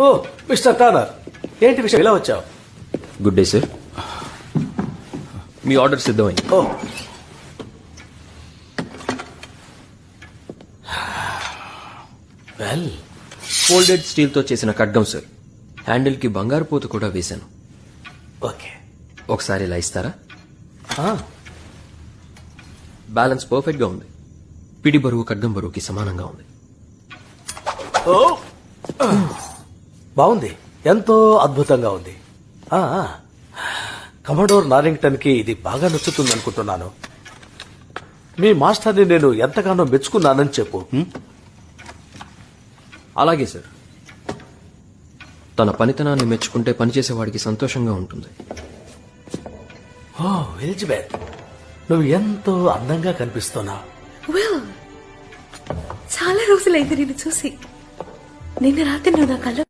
ఓ mister Tanner, ఏంటి విషయం ఇలా వచ్చావు? Good day sir. మీ ఆర్డర్ సిద్ధమైంది. ఓ వెల్, ఫోల్డెడ్ స్టీల్ తో చేసిన ఖడ్గం సార్. హ్యాండిల్ కి బంగారు పూత కూడా వేశాను. ఓకే. ఒకసారి ఇలా ఇస్తారా? బ్యాలెన్స్ పర్ఫెక్ట్ గా ఉంది. పిడి బరువు ఖడ్గం బరువుకి సమానంగా ఉంది. ఓ బాగుంది, ఎంతో అద్భుతంగా ఉంది. కమడోర్ నారింగ్టన్ కి ఇది బాగా నచ్చుతుంది అనుకుంటున్నాను. మీ మాస్టర్ని నేను ఎంతగానో మెచ్చుకున్నానని చెప్పు. అలాగే సార్. తన పనితనాన్ని మెచ్చుకుంటే పనిచేసేవాడికి సంతోషంగా ఉంటుంది. ఓ ఎలిజబెత్, నువ్వు ఎంతో అందంగా కనిపిస్తున్నావు. చాలా రోజులైంది నిన్ను చూసి. నిన్న రాత్రి నువ్వు నా కల్లో